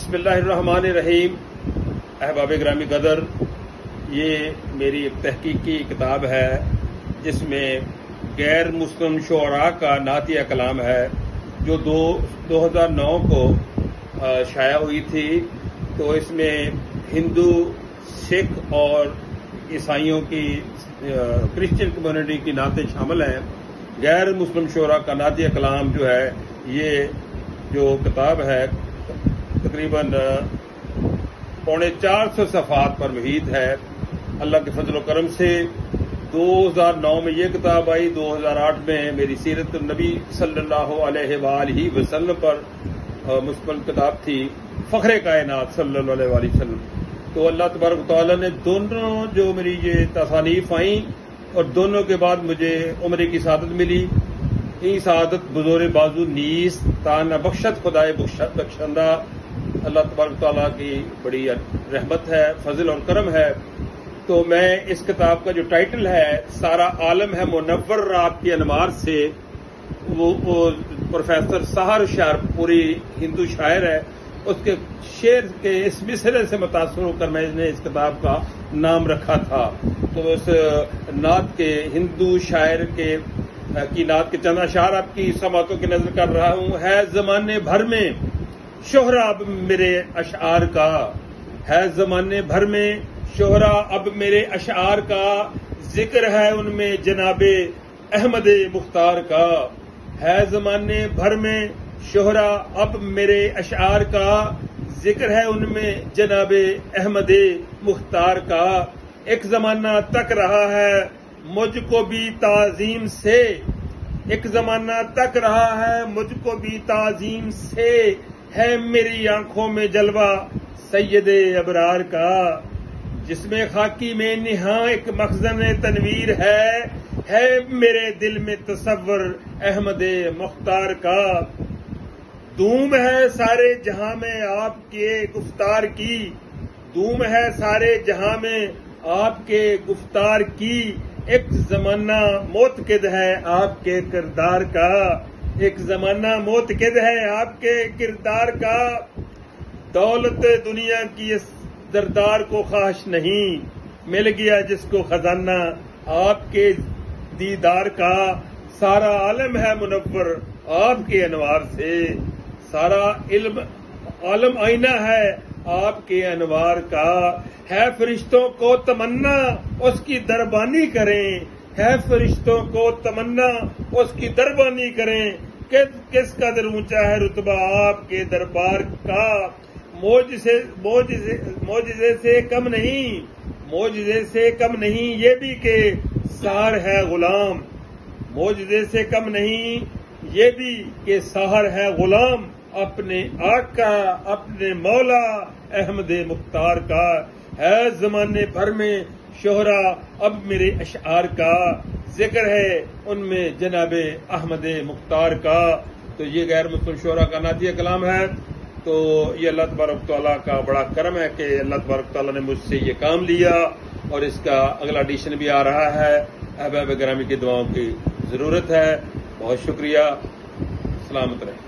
बिस्मिल्लाहिर्रहमान रहीम। अहबाब ग्रामी कदर, ये मेरी एक तहकीकी किताब है जिसमें गैर मुस्लिम शुअरा का नातिया कलाम है जो 2009 को शाया हुई थी। तो इसमें हिंदू, सिख और ईसाइयों की क्रिश्चियन कम्युनिटी की नाते शामिल हैं। गैर मुस्लिम शुअरा का नातिया कलाम जो है, ये जो किताब है तकरीबन 450 सफ़हात पर मुहीत है। अल्लाह के फजल व करम से 2009 में ये किताब आई। 2008 में मेरी सीरत नबी सल्लल्लाहु अलैहि वसल्लम पर मुश्तमिल किताब थी, फ़ख्रे कायनात सल्लल्लाहु अलैहि वसल्लम। तो अल्लाह तबारक तआला ने दोनों जो मेरी ये तसानीफ आई और दोनों के बाद मुझे उम्र की सआदत मिली। ई सआदत बुज़ुर्ग बाजू नीस ताना बख्शत खुदाए बख्शंदा अल्लाह तबारक तआला की बड़ी रहमत है, फजल और करम है। तो मैं इस किताब का जो टाइटल है सारा आलम है मुनव्वर रात के अनवार से, वो प्रोफेसर सहर शाहपुरी हिंदू शायर है, उसके शेर के इस मिसरे से मुतासर होकर मैंने इस किताब का नाम रखा था। तो उस नात के हिंदू शायर की नात के चंद अशार आपकी समातों की नजर कर रहा हूं। है जमाने भर में शोहरा अब मेरे अशार का, है जमाने भर में शोहरा अब मेरे अशार का, जिक्र है उनमें जनाबे अहमद मुख्तार का। है जमाने भर में शोहरा अब मेरे अशार का, जिक्र है उनमें जनाबे अहमद मुख्तार का। एक जमाना तक रहा है मुझको भी ताजीम से, एक जमाना तक रहा है मुझको भी ताजीम से, है मेरी आंखों में जलवा सैयदे अबरार का। जिसमें खाकी में निहा एक मखजन तनवीर है मेरे दिल में तसव्वुर अहमद मुख्तार का। धूम है सारे जहां में आपके गुफ्तार की, धूम है सारे जहां में आपके गुफ्तार की। एक जमाना मोतकद है आपके किरदार का, एक जमाना मोतकद है आपके किरदार का। दौलत दुनिया की इस दरदार को ख्वाहिश नहीं, मिल गया जिसको खजाना आपके दीदार का। सारा आलम है मुनव्वर आपके अनवार से, सारा इल्म आलम आईना है आपके अनवार का। है फरिश्तों को तमन्ना उसकी दरबानी करें, है फरिश्तों को तमन्ना उसकी दरबानी करें। किस कदर ऊंचा है रुतबा आपके दरबार का। मोजिज़े से कम नहीं, मोजिज़े से कम नहीं ये भी के सार है गुलाम, मोजिज़े से कम नहीं ये भी के सार है गुलाम। अपने आका अपने मौला अहमद मुख्तार का। है जमाने भर में शोहरा अब मेरे अशार का, जिक्र है उनमें जनाबे अहमद मुख्तार का। तो ये गैर मुस्लिम शोहरा का नातिया कलाम है। तो ये अल्लाह तबारक तआला का बड़ा करम है कि अल्लाह तबारक तआला ने मुझसे ये काम लिया और इसका अगला एडिशन भी आ रहा है। अहबाब ग्रामी की दुआओं की जरूरत है। बहुत शुक्रिया। सलामत रहे।